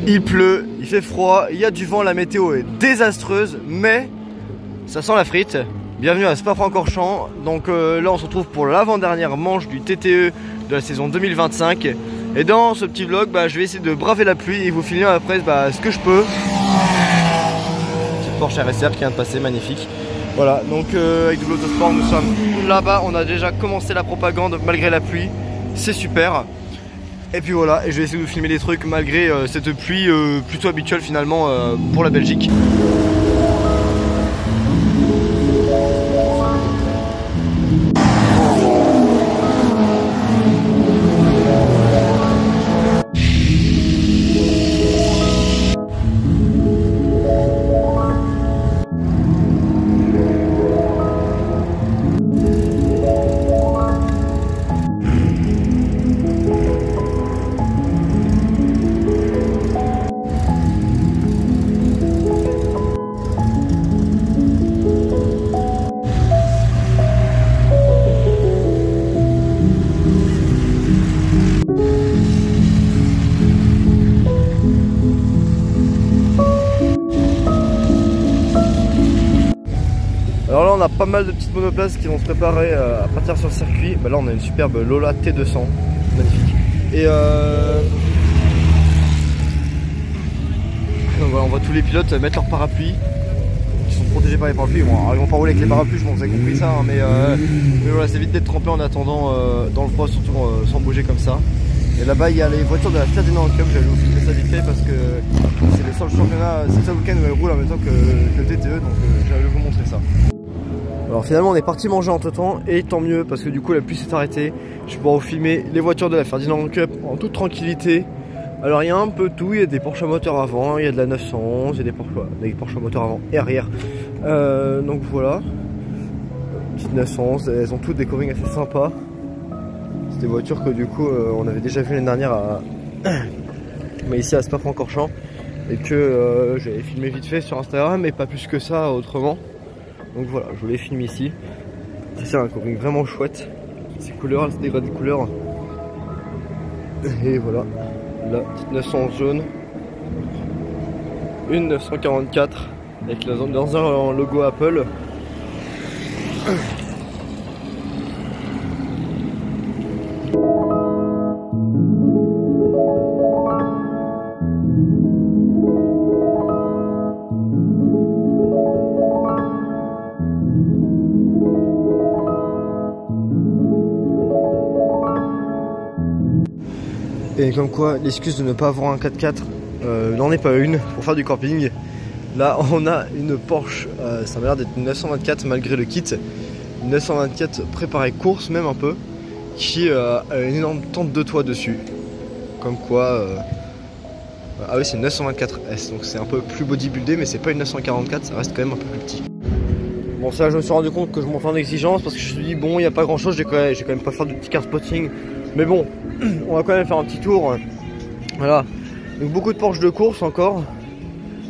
Il pleut, il fait froid, il y a du vent, la météo est désastreuse, mais ça sent la frite. Bienvenue à Spa-Francorchamps. Donc là on se retrouve pour l'avant-dernière manche du TTE de la saison 2025. Et dans ce petit vlog, je vais essayer de braver la pluie et vous filmer après ce que je peux. Petite Porsche RS4 qui vient de passer, magnifique. Voilà, donc avec Double Autosport nous sommes là-bas. On a déjà commencé la propagande malgré la pluie. C'est super. Et puis voilà, et je vais essayer de vous filmer des trucs malgré cette pluie plutôt habituelle finalement pour la Belgique. Alors là on a pas mal de petites monoplaces qui vont se préparer à partir sur le circuit. Là on a une superbe Lola T200, magnifique. Et donc voilà, on voit tous les pilotes mettre leurs parapluies. Ils sont protégés par les parapluies. Bon, alors, ils vont pas rouler avec les parapluies, je pense que vous avez compris ça, hein, mais voilà, c'est vite d'être trempé en attendant dans le froid, surtout sans bouger comme ça. Et là-bas il y a les voitures de la Ferdinand Cup, j'allais vous filmer ça vite fait parce que c'est le seul championnat, c'est le seul week-end où elles roulent en même temps que le TTE, donc j'allais vous montrer ça. Alors finalement on est parti manger entre temps et tant mieux parce que du coup la pluie s'est arrêtée. Je vais pouvoir vous filmer les voitures de la Ferdinand Cup en toute tranquillité. Alors il y a un peu tout, il y a des Porsche à moteur avant, il y a de la 911, il y a des Porsche à moteur avant et arrière. Donc voilà, petite 911, elles ont toutes des coverings assez sympas. C'est des voitures que du coup on avait déjà vu l'année dernière mais ici à Spa-Francorchamps et que j'avais filmé vite fait sur Instagram mais pas plus que ça autrement. Donc voilà, je vous les filme ici. C'est un covering vraiment chouette. Ces couleurs, c'est des grades de couleurs. Et voilà, la petite 911 jaune. Une 944 avec dans un logo Apple. Et comme quoi l'excuse de ne pas avoir un 4x4 n'en est pas une pour faire du camping. Là on a une Porsche, ça m'a l'air d'être une 924 malgré le kit. Une 924 préparée course même un peu, qui a une énorme tente de toit dessus. Comme quoi... ah oui c'est une 924S, donc c'est un peu plus bodybuildé mais c'est pas une 944, ça reste quand même un peu plus petit. Bon ça je me suis rendu compte que je montais en exigence parce que je me suis dit bon il n'y a pas grand chose, j'ai quand même pas faire du petit car spotting. Mais bon, on va quand même faire un petit tour. Voilà. Donc beaucoup de Porsche de course encore.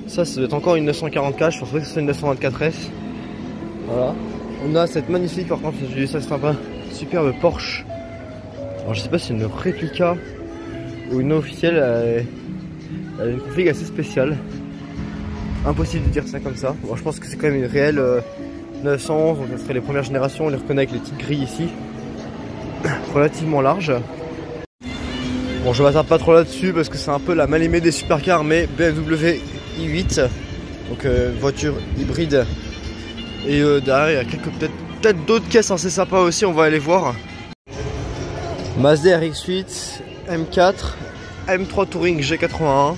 Ça doit être encore une 944, je pense pas que c'est une 924S. Voilà. On a cette magnifique, par contre, j'ai dit ça c'est sympa, superbe Porsche. Alors je sais pas si c'est une réplica ou une officielle. Elle a une config assez spéciale. Impossible de dire ça comme ça. Bon, je pense que c'est quand même une réelle 911, donc ça serait les premières générations. On les reconnaît avec les petites grilles ici. Relativement large. Bon je m'attarde pas trop là-dessus parce que c'est un peu la mal aimée des supercars, mais BMW i8, donc voiture hybride. Et derrière il y a peut-être d'autres caisses assez sympas aussi, on va aller voir. Mazda RX-8, M4, M3 Touring G81.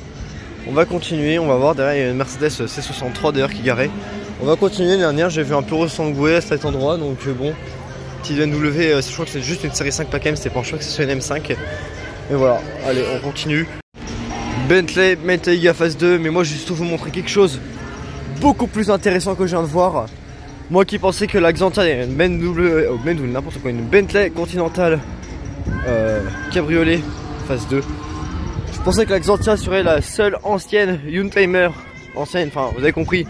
On va continuer, on va voir derrière il y a une Mercedes C63 d'ailleurs qui est garée. On va continuer, l'année dernière j'ai vu un peu ressangoué à cet endroit, donc bon. Petite BMW, je crois que c'est juste une série 5 pack M, c'est pas, je crois que c'est sur une M5. Et voilà, allez on continue. Bentley Bentayga phase 2, mais moi je vais surtout vous montrer quelque chose beaucoup plus intéressant que je viens de voir. Moi qui pensais que la Xantia est une BMW, n'importe quoi, une Bentley Continental cabriolet phase 2. Je pensais que la Xantia serait la seule ancienne Youngtimer, ancienne, enfin vous avez compris.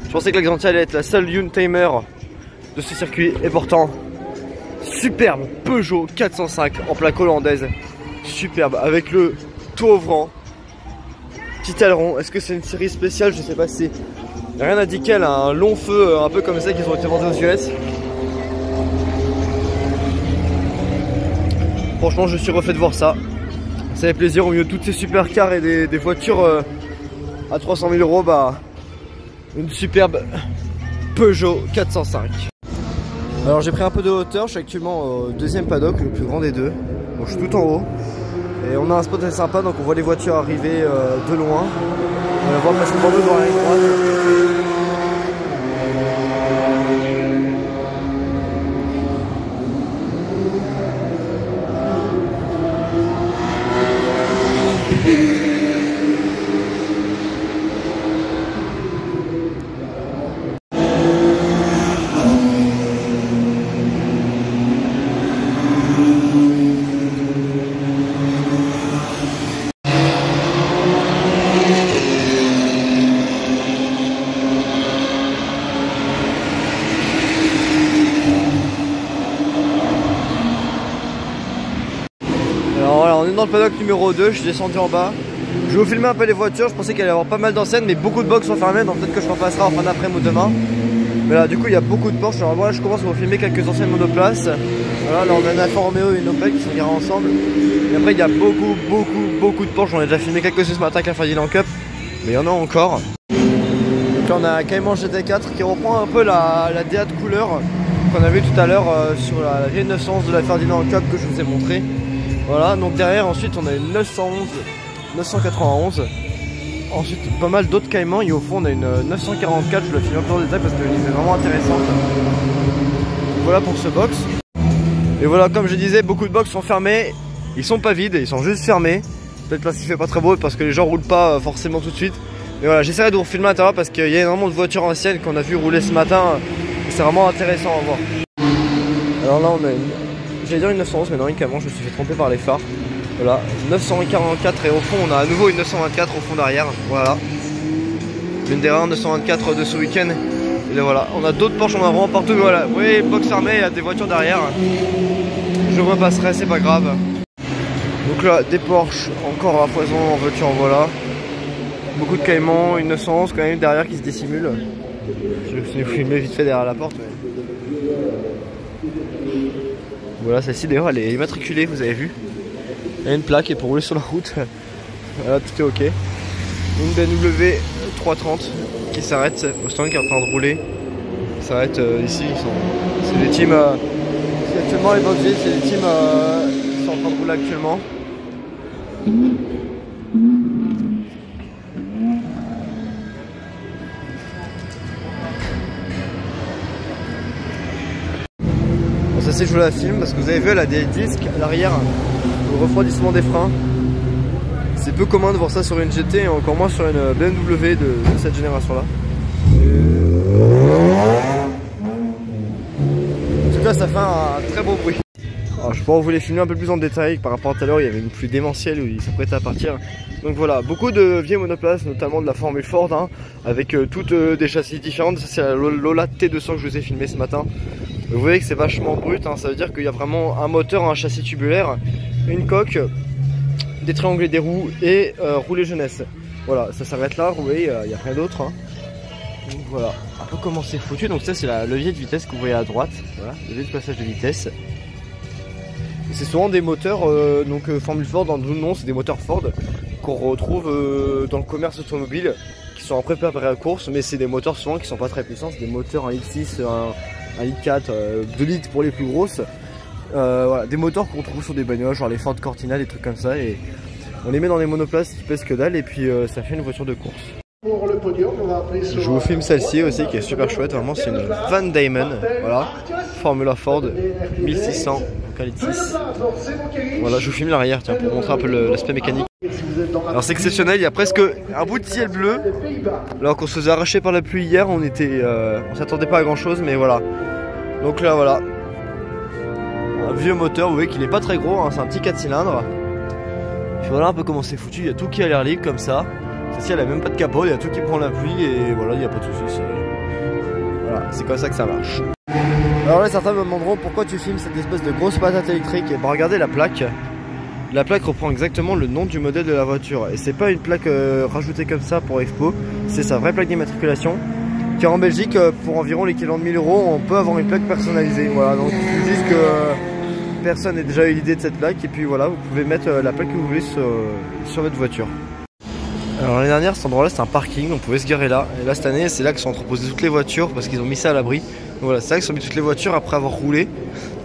Je pensais que la Xantia allait être la seule Youngtimer de ce circuit, et pourtant superbe Peugeot 405 en plaque hollandaise, superbe avec le toit ouvrant, Petit aileron, est-ce que c'est une série spéciale? Je sais pas si. Il n'y a rien indiqué, elle a un long feu un peu comme ça qu'ils ont été vendus aux US. Franchement, je suis refait de voir ça. Ça fait plaisir au milieu de toutes ces supercars et des voitures à 300 000 €, bah, une superbe Peugeot 405. Alors j'ai pris un peu de hauteur, je suis actuellement au deuxième paddock, le plus grand des deux. Donc je suis tout en haut. Et on a un spot assez sympa, donc on voit les voitures arriver de loin. On va voir passer devant nous dans la ligne droite. Alors voilà, on est dans le paddock numéro 2, je suis descendu en bas. Je vais vous filmer un peu les voitures, je pensais qu'il allait y avoir pas mal d'enseignes, mais beaucoup de box sont fermées, donc peut-être que je repasserai en fin d'après-midi ou demain. Mais là, du coup, il y a beaucoup de Porsche. Alors voilà, je commence à vous filmer quelques anciennes monoplaces. Voilà, là on a une Alfa Romeo et une Opel qui sont garés ensemble. Et après, il y a beaucoup de Porsche. J'en ai déjà filmé quelques-uns ce matin avec la Ferdinand Cup, mais il y en a encore. Donc là, on a un Cayman GT4 qui reprend un peu la DA de couleur qu'on a vu tout à l'heure sur la vieille 911 de la Ferdinand Cup que je vous ai montré. Voilà, donc derrière ensuite on a une 991. Ensuite pas mal d'autres Caïmans et au fond on a une 944, je le filme un peu en détail parce que c'est vraiment intéressante. Voilà pour ce box. Et voilà, comme je disais, beaucoup de box sont fermés. Ils sont pas vides, ils sont juste fermés. Peut-être parce qu'il fait pas très beau, parce que les gens roulent pas forcément tout de suite. Mais voilà, j'essaierai de vous filmer à l'intérieur parce qu'il y a énormément de voitures anciennes qu'on a vu rouler ce matin. C'est vraiment intéressant à voir. Alors là on a une... J'allais dire une 911 mais non, une Cayman, je me suis fait tromper par les phares. Voilà, 944 et au fond on a à nouveau une 924 au fond derrière. Voilà, l'une des rares 924 de ce week-end. Et là voilà, on a d'autres Porsche, on a vraiment partout. Voilà, vous voyez, box armé, il y a des voitures derrière. Je repasserai, c'est pas grave. Donc là, des Porsche encore à foison en voiture, voilà. Beaucoup de Cayman, une 911 quand même derrière qui se dissimule. Je vais vous filmer vite fait derrière la porte. Mais... Voilà, celle-ci d'ailleurs elle est immatriculée, vous avez vu. Il y a une plaque et pour rouler sur la route. Voilà, tout est ok. Une BMW 330 qui s'arrête au stand, qui est en train de rouler. Qui s'arrête ici. C'est les teams. Actuellement les boxers, c'est les teams qui sont en train de rouler actuellement. Ça c'est, je vous la filme parce que vous avez vu, elle a des disques à l'arrière pour le refroidissement des freins. C'est peu commun de voir ça sur une GT et encore moins sur une BMW de cette génération là. En tout cas ça fait un très beau bruit. Alors je pourrais vous les filmer un peu plus en détail par rapport à tout à l'heure, il y avait une pluie démentielle où il s'apprêtait à partir. Donc voilà, beaucoup de vieilles monoplaces, notamment de la Formule Ford, hein, avec toutes des châssis différentes. Ça c'est la Lola T200 que je vous ai filmé ce matin. Vous voyez que c'est vachement brut, hein, ça veut dire qu'il y a vraiment un moteur, un châssis tubulaire, une coque, des triangles et des roues et rouler jeunesse. Voilà, ça s'arrête là, vous voyez, il n'y a rien d'autre. Hein. Donc voilà, un peu comment c'est foutu. Donc ça c'est le levier de vitesse que vous voyez à droite, voilà, le levier de passage de vitesse. C'est souvent des moteurs, Formule Ford, dans le nom c'est des moteurs Ford qu'on retrouve dans le commerce automobile, qui sont après préparés à la course, mais c'est des moteurs souvent qui sont pas très puissants, c'est des moteurs 1.6, 1.4, 2 litres pour les plus grosses. Voilà, des moteurs qu'on trouve sur des bagnoles, genre les Ford Cortina, des trucs comme ça, et on les met dans des monoplaces qui pèsent que dalle, et puis ça fait une voiture de course. Pour le podium, on va appeler sur... Je vous filme celle-ci aussi qui est super chouette, vraiment c'est une Van Diemen, voilà, Formula Ford 1600 qualité 6. Voilà, je vous filme l'arrière, tiens, pour montrer un peu l'aspect mécanique. Alors c'est exceptionnel, il y a presque un bout de ciel bleu. Alors qu'on se faisait arracher par la pluie hier, on s'attendait pas à grand chose, mais voilà. Donc là voilà, un vieux moteur, vous voyez qu'il est pas très gros, hein, c'est un petit 4 cylindres. Puis voilà un peu comment c'est foutu, il y a tout qui a l'air libre comme ça. Celle-ci elle a même pas de capot, il y a tout qui prend la pluie et voilà, il n'y a pas de soucis. Voilà, c'est comme ça que ça marche. Alors là certains me demanderont pourquoi tu filmes cette espèce de grosse patate électrique. Et bah regardez la plaque. La plaque reprend exactement le nom du modèle de la voiture. Et c'est pas une plaque rajoutée comme ça pour Expo. C'est sa vraie plaque d'immatriculation. Car en Belgique, pour environ l'équivalent de 1000 €, on peut avoir une plaque personnalisée. Voilà, donc il faut juste que personne n'ait déjà eu l'idée de cette plaque. Et puis voilà, vous pouvez mettre la plaque que vous voulez sur votre voiture. Alors l'année dernière, cet endroit-là, c'était un parking, on pouvait se garer là. Et là, cette année, c'est là que sont entreposées toutes les voitures parce qu'ils ont mis ça à l'abri. Donc voilà, c'est là qu'ils ont mis toutes les voitures après avoir roulé.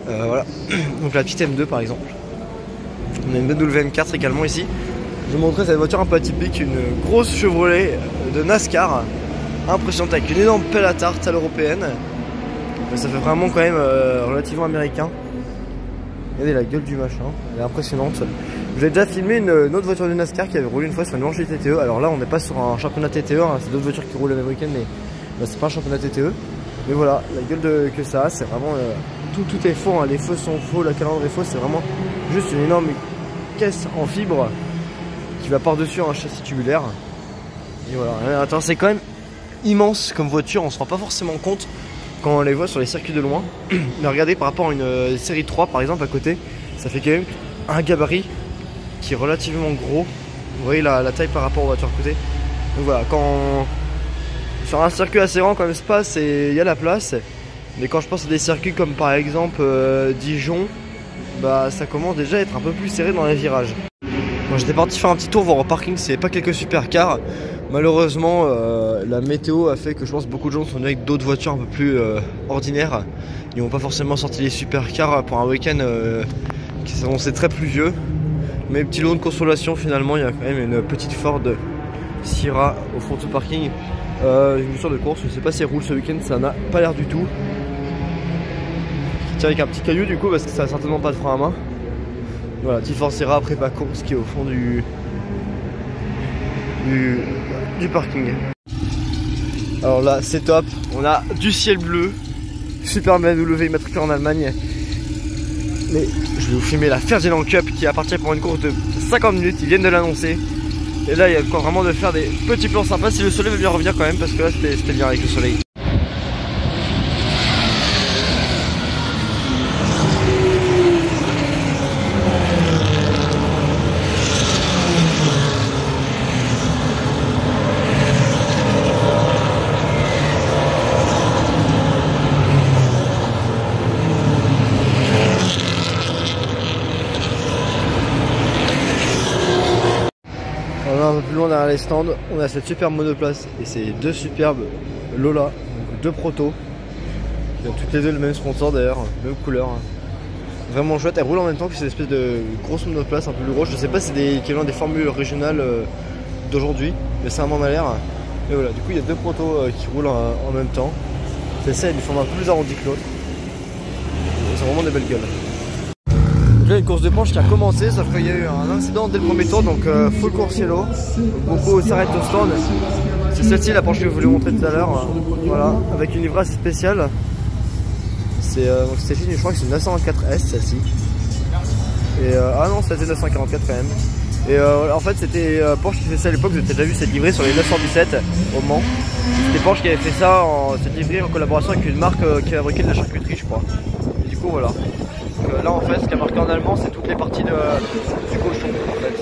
Voilà. Donc la petite M2 par exemple. On a une BMW M4 également ici. Je vais vous montrer cette voiture un peu atypique, une grosse Chevrolet de NASCAR. Impressionnante avec une énorme pelle à tarte à l'européenne. Mais ça fait vraiment quand même relativement américain. Regardez la gueule du machin, elle est impressionnante. J'ai déjà filmé une autre voiture de NASCAR qui avait roulé une fois sur une manche de TTE. Alors là on n'est pas sur un championnat TTE, hein. C'est d'autres voitures qui roulent la même week-end, mais là, c'est pas un championnat TTE. Mais voilà, la gueule que ça a, c'est vraiment tout est faux, hein. Les feux sont faux, la calandre est fausse, c'est vraiment juste une énorme caisse en fibre qui va par-dessus un châssis tubulaire. Et voilà, attends, c'est quand même immense comme voiture, on se rend pas forcément compte quand on les voit sur les circuits de loin. Mais regardez, par rapport à une série 3 par exemple à côté, ça fait quand même un gabarit qui est relativement gros. Vous voyez la taille par rapport aux voitures à côté. Donc voilà, sur un circuit assez grand comme Spa, il y a la place. Mais quand je pense à des circuits comme par exemple Dijon, bah ça commence déjà à être un peu plus serré dans les virages. Moi j'étais parti faire un petit tour voir au parking, c'est pas quelques supercars. Malheureusement la météo a fait que je pense que beaucoup de gens sont venus avec d'autres voitures un peu plus ordinaires. Ils n'ont pas forcément sorti les supercars pour un week-end qui s'annonçait très pluvieux. Mais petit lot de consolation, finalement il y a quand même une petite Ford Sierra au fond de ce parking. Une voiture de course, je sais pas si elle roule ce week-end, ça n'a pas l'air du tout. Tiens, avec un petit caillou du coup parce que ça a certainement pas de frein à main. Voilà, petite Ford Sierra prépa course qui est au fond du parking. Alors là c'est top, on a du ciel bleu, super BMW immatriculé en Allemagne. Mais je vais vous filmer la Ferdinand Cup qui est à partir pour une course de 50 minutes, ils viennent de l'annoncer. Et là il y a quoi vraiment de faire des petits plans sympas si le soleil veut bien revenir quand même, parce que là c'était bien avec le soleil. Un peu plus loin derrière les stands, on a cette superbe monoplace et ces deux superbes Lola, donc deux protos. Ils ont toutes les deux le même sponsor d'ailleurs, même couleur. Vraiment chouette, elles roulent en même temps que ces espèces de grosses monoplaces un peu plus grosses. Je sais pas si c'est des équivalents des formules régionales d'aujourd'hui, mais ça m'en a l'air. Et voilà, du coup il y a deux protos qui roulent en même temps. Celle-ci a du format plus arrondi que l'autre. C'est vraiment des belles gueules. Là, une course de planche qui a commencé, sauf qu'il y a eu un incident dès le premier tour, donc full course yellow. Beaucoup s'arrêtent au stand. C'est celle-ci la planche que je voulais vous montrer tout à l'heure. Voilà, avec une livrasse spéciale. C'est fini, je crois que c'est une 924S celle-ci. Et ah non, c'était 944 quand même. Et en fait, c'était Porsche qui faisait ça à l'époque. Vous avez déjà vu cette livrée sur les 917 au Mans. C'était Porsche qui avait fait ça, cette livrée en collaboration avec une marque qui fabriquait de la charcuterie, je crois. Et du coup, voilà. Donc, là en fait ce qui a marqué en allemand c'est toutes les parties du cochon en fait.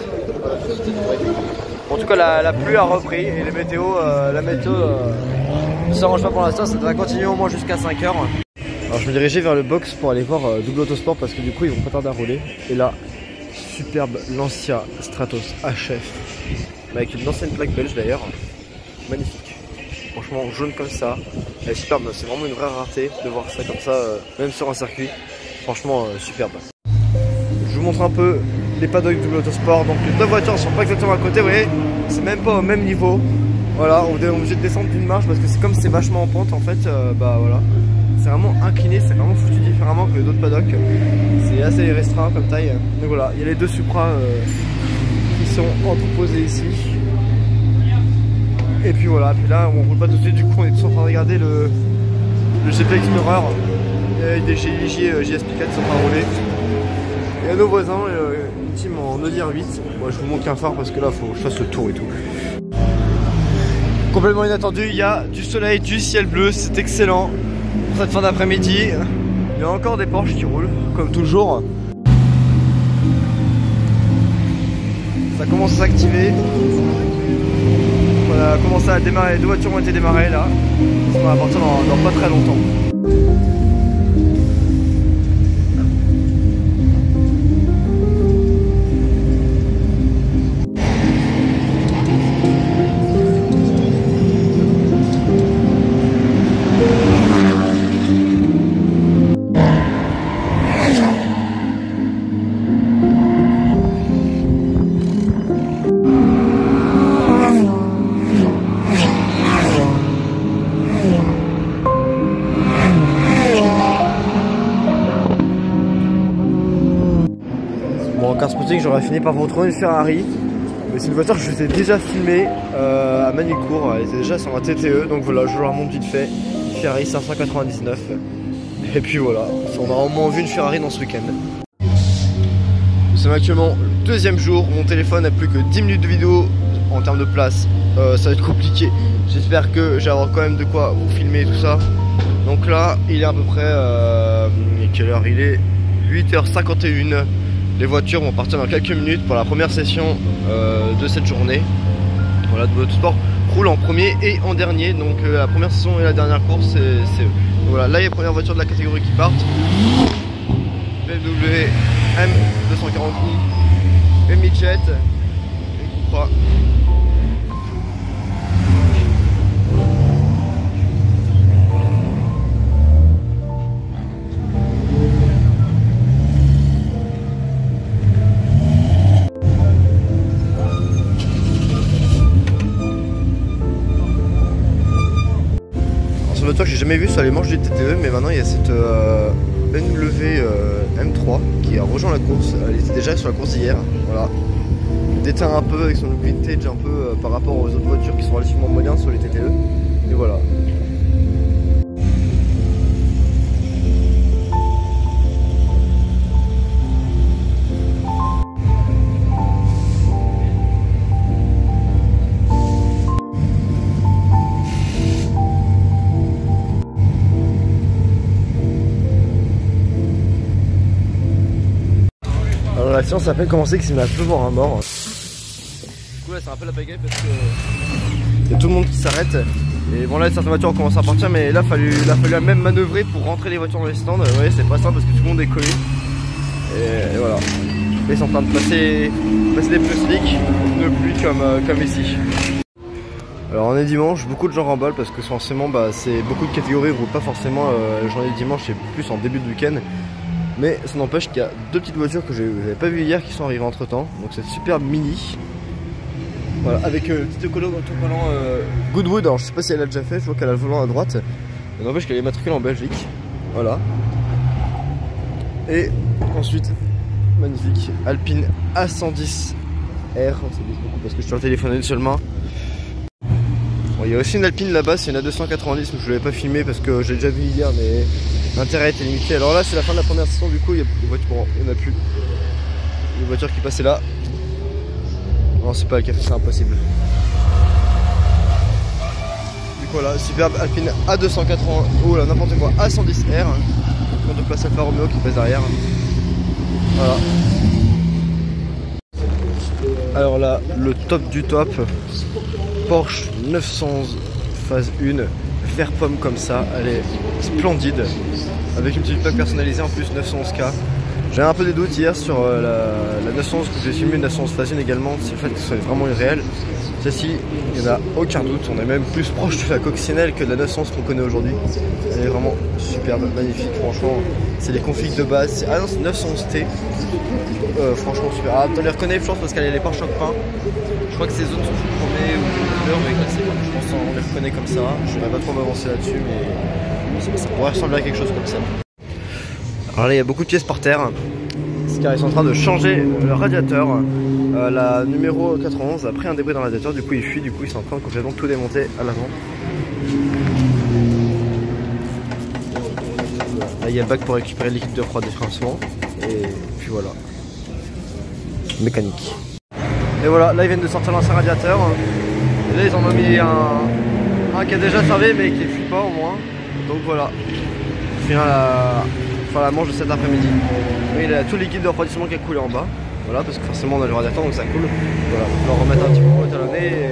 En tout cas la pluie a repris et la météo ne s'arrange pas pour l'instant, ça devrait continuer au moins jusqu'à 5 h. Alors je me dirigeais vers le box pour aller voir Double Autosport parce que du coup ils vont pas tarder à rouler. Et là, superbe Lancia Stratos HF avec une ancienne plaque belge d'ailleurs, magnifique. Franchement jaune comme ça, elle est superbe, c'est vraiment une vraie rareté de voir ça comme ça, même sur un circuit. Franchement superbe. Je vous montre un peu les paddocks Double Autosport. Donc les deux voitures ne sont pas exactement à côté, vous voyez, c'est même pas au même niveau. Voilà, on est obligé de descendre d'une marche parce que c'est comme c'est vachement en pente en fait, bah voilà. C'est vraiment incliné, c'est vraiment foutu différemment que d'autres paddocks. C'est assez restreint comme taille. Donc voilà, il y a les deux Supra qui sont entreposés ici. Et puis voilà, puis là on roule pas tout de suite, du coup on est tous en train de regarder le GP Explorer. Et des GSP4 qui sont pas roulés. Et à nos voisins, une team en Audi R8. Moi je vous montre qu'un phare parce que là faut que je fasse le tour et tout. Complètement inattendu, il y a du soleil, du ciel bleu, c'est excellent pour cette fin d'après-midi. Il y a encore des Porsche qui roulent, comme toujours. commence à s'activer. On a commencé à démarrer, les deux voitures ont été démarrées là. Ça va partir dans pas très longtemps. Bon, en car spotting, j'aurais fini par vous retrouver une Ferrari. Mais c'est une voiture que je vous ai déjà filmée à Manicourt. Elle était déjà sur un TTE. Donc voilà, je vous la remonte vite fait. Une Ferrari 599. Et puis voilà, on a au moins vu une Ferrari dans ce week-end. Nous sommes actuellement le deuxième jour. Mon téléphone n'a plus que 10 minutes de vidéo en termes de place. Ça va être compliqué. J'espère que j'ai avoir quand même de quoi vous filmer tout ça. Donc là, il est à peu près... quelle heure il est? 8h51. Les voitures vont partir dans quelques minutes pour la première session de cette journée. Voilà, de Motorsport roule en premier et en dernier. Donc la première session et la dernière course, c'est eux. Voilà, là il y a les premières voitures de la catégorie qui partent. BMW M240i, Midjet, et Cupra. Voiture que j'ai jamais vu sur les manches du TTE, mais maintenant il y a cette BMW M3 qui a rejoint la course. Elle était déjà sur la course hier, voilà. Déteint un peu avec son look vintage un peu par rapport aux autres voitures qui sont relativement modernes sur les TTE. Et voilà. Alors la séance a peine commencé qu'il s'est mis à pleuvoir à mort. Du coup là c'est un peu la pagaille parce que il y a tout le monde qui s'arrête. Et bon là certaines voitures ont commencé à partir, mais là il a fallu même manœuvrer pour rentrer les voitures dans les stands. Ouais, c'est pas simple parce que tout le monde est collé. Et voilà. Là, ils sont en train de passer des pneus slick, des pneus pluie comme ici. Alors on est dimanche, beaucoup de gens remballent parce que forcément c'est beaucoup de catégories roulent pas forcément la journée de dimanche, c'est plus en début de week-end. Mais ça n'empêche qu'il y a deux petites voitures que je n'avais pas vues hier qui sont arrivées entre temps. Donc cette superbe Mini. Voilà, avec le petit autocollant Goodwood. Alors je sais pas si elle a déjà fait, je vois qu'elle a le volant à droite. Ça n'empêche qu'elle est matriculée en Belgique. Voilà. Et ensuite, magnifique Alpine A110R. Ça dit beaucoup parce que je suis au téléphone d'une seule main. Bon, il y a aussi une Alpine là-bas, c'est une A290, mais je ne l'avais pas filmé parce que j'ai déjà vu hier, mais l'intérêt était limité. Alors là, c'est la fin de la première session, du coup, il y a des voitures, bon, il n'y en a plus. Il y a une voiture qui passait là. Non, c'est pas le café, c'est impossible. Du coup, voilà, superbe Alpine A280, oh là, n'importe quoi, A110R. On de place Alfa Romeo qui passe derrière. Voilà. Alors là, le top du top. Porsche 911 phase 1, vert pomme comme ça, elle est splendide, avec une petite plaque personnalisée en plus 911K. J'avais un peu des doutes hier sur la 911 que j'ai filmé, une 911 phase 1 également, si le fait que ce soit vraiment irréel. Celle-ci, il n'y en a aucun doute, on est même plus proche de la coccinelle que de la 911 qu'on connaît aujourd'hui. Elle est vraiment superbe, magnifique, franchement, c'est les configs de base. Ah non, c'est 911T, franchement super. Ah, on les reconnaît, je pense, parce qu'elle a les pare chocs peints. Je crois que ces zones sont chromées ou couleur, mais je pense qu'on les reconnaît comme ça. Je ne vais pas trop m'avancer là-dessus, mais ça pourrait ressembler à quelque chose comme ça. Alors là, il y a beaucoup de pièces par terre, car ils sont en train de changer le radiateur. La numéro 91 a pris un débris dans le radiateur, du coup il fuit, du coup ils sont en train de complètement tout démonter à l'avant. Là il y a le bac pour récupérer le liquide de refroidissement, et puis voilà. Mécanique. Et voilà, là ils viennent de sortir l'ancien radiateur. Et là ils en ont mis un qui a déjà servi mais qui ne fuit pas au moins. Donc voilà, on finira la manche de cet après-midi. Il y a tout le liquide de refroidissement qui a coulé en bas. Voilà, parce que forcément on a le droit d'attendre, donc ça coule. Voilà, on va remettre un petit peu au talonné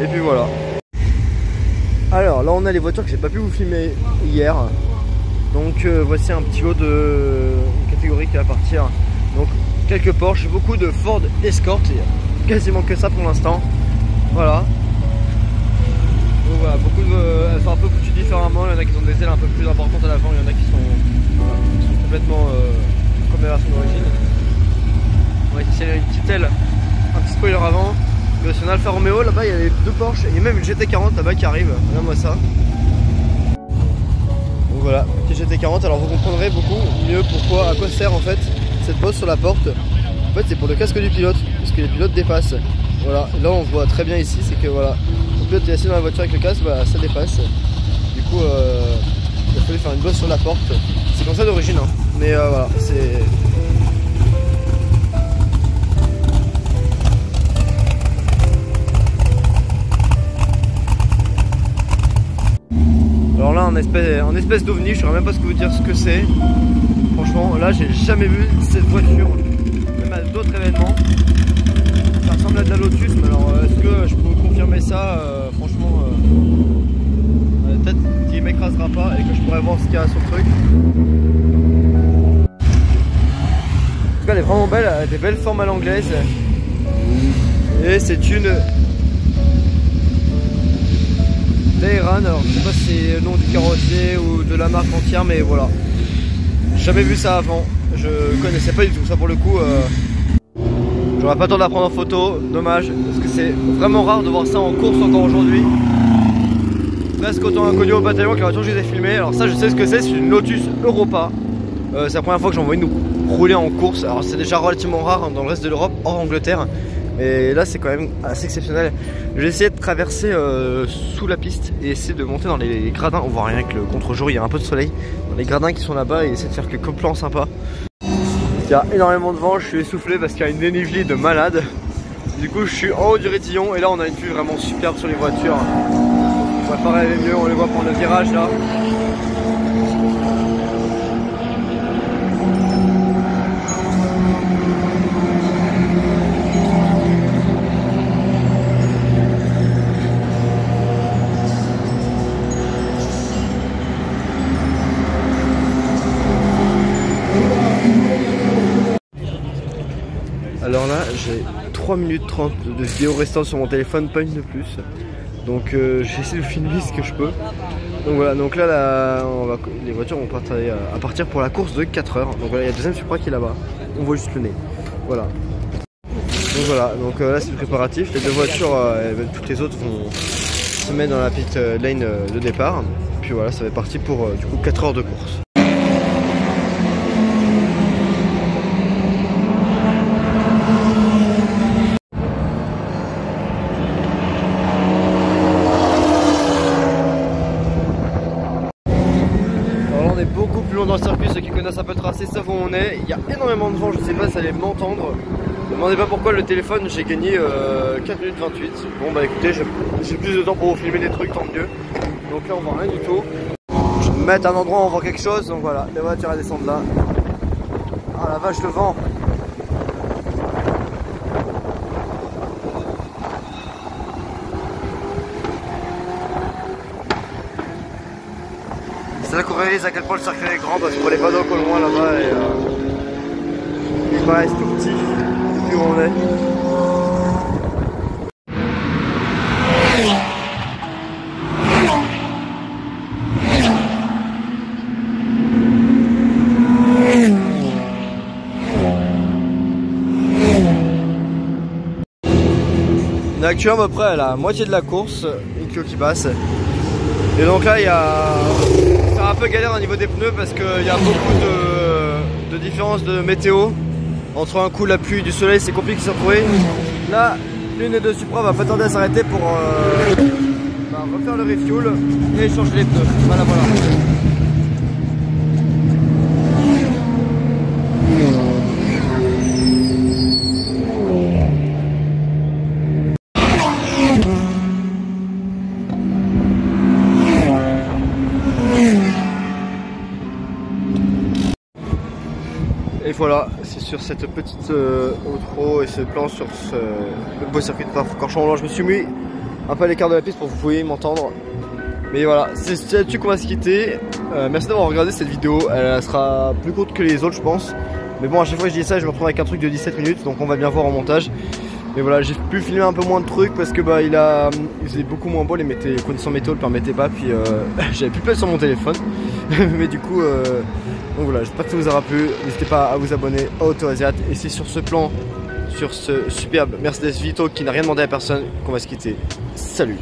et puis voilà. Alors là on a les voitures que j'ai pas pu vous filmer hier. Donc voici un petit lot de catégorie qui va partir. Donc quelques Porsche, beaucoup de Ford Escort, il y a quasiment que ça pour l'instant. Voilà. Donc voilà, beaucoup de. Elles sont un peu foutues différemment, il y en a qui ont des ailes un peu plus importantes à l'avant, il y en a qui sont, voilà, qui sont complètement comme la version d'origine. Ouais, ici il y a une petite aile, un petit spoiler avant. Mais si on a Alfa Romeo, là-bas il y a les deux Porsche, il y a même une GT40 là-bas qui arrive, regarde-moi ça. Donc voilà, petit GT40, alors vous comprendrez beaucoup mieux pourquoi, à quoi sert en fait cette bosse sur la porte. En fait c'est pour le casque du pilote, parce que les pilotes dépassent. Voilà, là on voit très bien ici, c'est que voilà, le pilote est assis dans la voiture avec le casque, bah, ça dépasse. Du coup il a fallu faire une bosse sur la porte. C'est comme ça d'origine, hein. Mais voilà, c'est... Alors là, en espèce d'ovni, je saurais même pas vous dire ce que c'est. Franchement, là, j'ai jamais vu cette voiture, même à d'autres événements. Ça ressemble à de la Lotus, mais alors, est-ce que je peux vous confirmer ça? Franchement, peut-être qu'il m'écrasera pas et que je pourrais voir ce qu'il y a sur le truc. En tout cas, elle est vraiment belle, elle a des belles formes à l'anglaise. Et c'est une Veyron, alors je sais pas si c'est le nom du carrossier ou de la marque entière, mais voilà. J'ai jamais vu ça avant, je connaissais pas du tout ça pour le coup. J'aurais pas le temps de la prendre en photo, dommage, parce que c'est vraiment rare de voir ça en course encore aujourd'hui. Presque autant inconnu au bataillon que la voiture que je les ai filmées. Alors ça je sais ce que c'est une Lotus Europa. C'est la première fois que j'en vois une rouler en course. Alors c'est déjà relativement rare hein, dans le reste de l'Europe, hors Angleterre. Et là c'est quand même assez exceptionnel. J'ai essayé de traverser sous la piste et essayer de monter dans les gradins. On voit rien avec le contre-jour, il y a un peu de soleil. Dans les gradins qui sont là-bas et essayer de faire quelques plans sympas. Il y a énormément de vent, je suis essoufflé parce qu'il y a une dénivelée de malade. Du coup je suis en haut du Rétillon et là on a une vue vraiment superbe sur les voitures. On va pas rêver mieux, on les voit prendre le virage là. Alors là j'ai 3 minutes 30 de vidéo restant sur mon téléphone, pas une de plus. Donc j'essaie de filmer ce que je peux. Donc voilà, donc là les voitures vont à partir pour la course de 4 heures. Donc voilà, il y a le deuxième Supra qui est là-bas. On voit juste le nez. Voilà. Donc voilà, donc là c'est le préparatif. Les deux voitures, toutes les autres vont se mettre dans la pit lane de départ. Puis voilà, ça va être parti pour du coup 4 heures de course. Beaucoup plus long dans le circuit, ceux qui connaissent un peu le tracé savent où on est. Il y a énormément de vent, je sais pas si vous allez m'entendre. Ne demandez pas pourquoi le téléphone, j'ai gagné 4 minutes 28. Bon bah écoutez, j'ai plus de temps pour vous filmer des trucs, tant mieux. Donc là on voit rien du tout. Je vais me mettre à un endroit où on voit quelque chose, donc voilà, les voitures elles descendent là. Ah la vache, le vent. C'est là qu'on réalise à quel point le circuit est grand parce qu'on voit les panneaux au loin là-bas et il paraît tout petit depuis où on est. On est actuellement à peu près à la moitié de la course, une queue qui passe. Et donc là il y a... c'est un peu galère au niveau des pneus parce qu'il y a beaucoup de différences de météo. Entre un coup la pluie et du soleil c'est compliqué de s'y retrouver. Là l'une des deux Supra va pas tarder à s'arrêter pour refaire le refuel et changer les pneus. Voilà voilà. voilà, c'est sur cette petite outro et ce plan sur le beau circuit de Francorchamps. Je me suis mis un peu à l'écart de la piste pour que vous pouvez m'entendre. Mais voilà, c'est là-dessus qu'on va se quitter. Merci d'avoir regardé cette vidéo, elle sera plus courte que les autres je pense. Mais bon, à chaque fois que je dis ça, je me retrouve avec un truc de 17 minutes, donc on va bien voir en montage. Mais voilà, j'ai pu filmer un peu moins de trucs parce que bah il faisait beaucoup moins beau, les conditions météo le permettaient pas, puis j'avais plus de place sur mon téléphone. Mais du coup, donc voilà, j'espère que ça vous aura plu. N'hésitez pas à vous abonner à AutoAsiat. Et c'est sur ce plan, sur ce superbe Mercedes Vito qui n'a rien demandé à personne qu'on va se quitter. Salut!